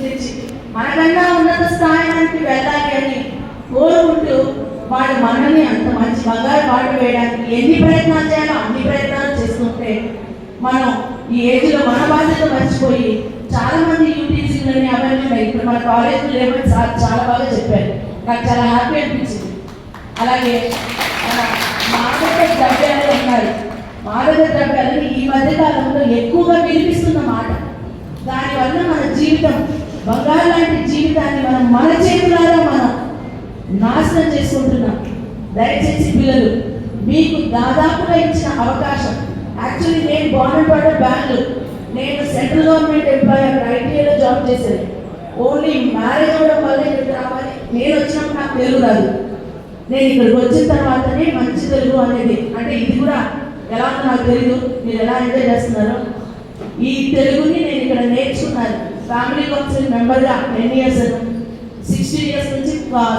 సృష్టించి మనకన్నా ఉన్నత స్థాయికి వెళ్ళాలి అని కోరుకుంటూ వాడు మనల్ని అంత మంచి బంగారు పాట వేయడానికి ఎన్ని ప్రయత్నాలు చేయాలో అన్ని ప్రయత్నాలు చేస్తుంటే మనం ఈ ఏజ్లో మన బాధ్యత మర్చిపోయి చాలా మంది యూటీసీలని అవన్నీ ఉన్నాయి. ఇప్పుడు మన కాలేజీలో లేవని సార్ చాలా బాగా చెప్పారు, నాకు చాలా హ్యాపీ అనిపించింది. అలాగే మాదక ద్రవ్యాలు ఉన్నారు. మాదక ద్రవ్యాలని ఈ మధ్య కాలంలో ఎక్కువగా వినిపిస్తున్న మాట. దానివల్ల మన జీవితం బంగారు లాంటి జీవితాన్ని మన చేతులారా మనం నాశనం చేసుకుంటున్నాం. దయచేసి పిల్లలు, మీకు దాదాపుగా ఇచ్చిన అవకాశం, యాక్చువల్లీ నేను బాగున్నపాటు బెంగళూరు, నేను సెంట్రల్ గవర్నమెంట్ ఎంప్లాయీ అక్కడ ఐటీఐలో జాబ్ చేశాను. ఓన్లీ మ్యారేజ్ అవ్వడం వల్ల ఇక్కడ రావాలి. నేను వచ్చినప్పుడు నాకు తెలుగు రాదు. నేను ఇక్కడికి వచ్చిన తర్వాతనే మంచి తెలుగు అనేది, అంటే ఇది కూడా ఎలా ఉందో నాకు తెలియదు, మీరు ఎలా ఎంజాయ్ చేస్తున్నారో. ఈ తెలుగుని నేను ఇక్కడ నేర్చుకున్నాను. ఫ్యామిలీ కౌన్సిల్ మెంబర్గా 10 years, 16 years నుంచి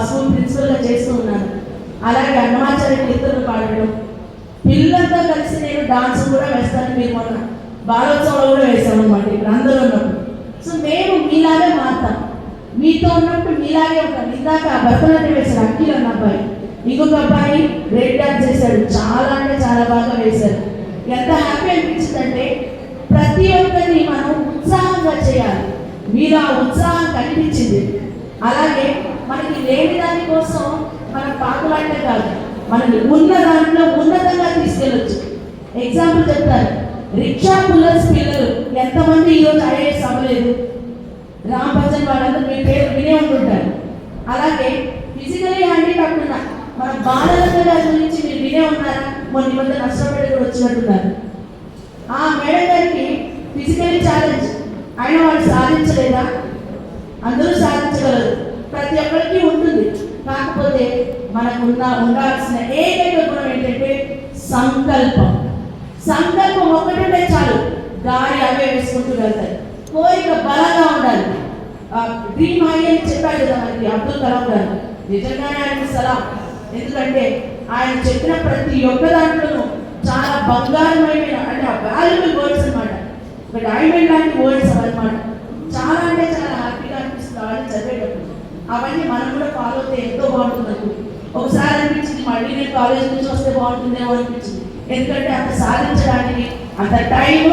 స్కూల్ ప్రిన్సిపల్గా చేస్తూ ఉన్నాను. అలాగే అన్నమాచార్య కీర్తనలు పాడడం, పిల్లలతో కలిసి నేను డాన్స్ కూడా వేస్తాను. మీరు మొన్న బాలోత్సవంలో కూడా వేసాం అనమాట ఇక్కడ అందరూ ఉన్నప్పుడు. సో మేము మీలాగే మారుతాం, మీతో ఉన్నప్పుడు మీలాగే ఉంటాం. ఇందాక భరతనాట్యం వేశాడు అఖిల్ అన్న అబ్బాయి, ఇంకొక అబ్బాయి బ్రేక్ డాన్స్ చేశాడు, చాలా అంటే చాలా బాగా వేశారు. ఎంత హ్యాపీ అనిపించిందంటే ప్రతి ఒక్కరిని మనం ఉత్సాహంగా చేయాలి. మీరు ఆ ఉత్సాహం కనిపించింది. అలాగే మనకి లేని దానికోసం మనం పాకులాంటే కాదు, మనకి ఉన్న దాంట్లో ఉన్నతంగా తీసుకెళ్ళొచ్చు. ఎగ్జాంపుల్ చెప్తారు, రిక్షా పుల్లర్స్ పిల్లలు ఎంతమంది ఈరోజు ఐఏఎస్ అవ్వలేదు? రామ్ భజన్ వాళ్ళందరూ మీ పేరు వినే ఉంటుంటారు. అలాగే ఫిజికలీ హ్యాండిక్యాప్డ్ ఉన్న మన బాలలత గారి గురించి మీరు వినే ఉన్నారా? మొన్న మధ్య నష్టపడి కూడా వచ్చినట్టున్నారు. ఆ మేడం గారికి ఫిజికలీ ఛాలెంజ్ అయినా వాళ్ళు సాధించలేదా? అందరూ సాధించగలరు, ప్రతి ఒక్కరికి ఉంటుంది. కాకపోతే మనకు ఉండాల్సిన ఏకైక గుణం ఏంటంటే సంకల్పం. సంకల్పం ఒక్కటుంటే చాలు, దారి అవే వేసుకుంటూ వెళ్తాయి. కోరిక బలంగా ఉండాలి. డ్రీమ్ హై అని చెప్పాడు కదా మనకి అబ్దుల్ కలాం గారు. నిజంగానే ఆయనకు సలాం. ఎందుకంటే ఆయన చెప్పిన ప్రతి ఒక్క దాంట్లోనూ చాలా బంగారమైన, అంటే వాల్యుబుల్ వర్డ్స్ అనమాట, ఒక డైమండ్ లాంటి వర్డ్స్ అనమాట. చాలా అంటే చాలా హ్యాపీగా అనిపిస్తుంది అవన్నీ చదివేటప్పుడు. అవన్నీ మనం కూడా ఫాలో అయితే ఎంతో బాగుంటుంది. ఒకసారి అనిపించింది మళ్ళీ నేను కాలేజ్ నుంచి వస్తే బాగుంటుందేమో అనిపించింది. ఎందుకంటే అంత సాధించడానికి అంత టైం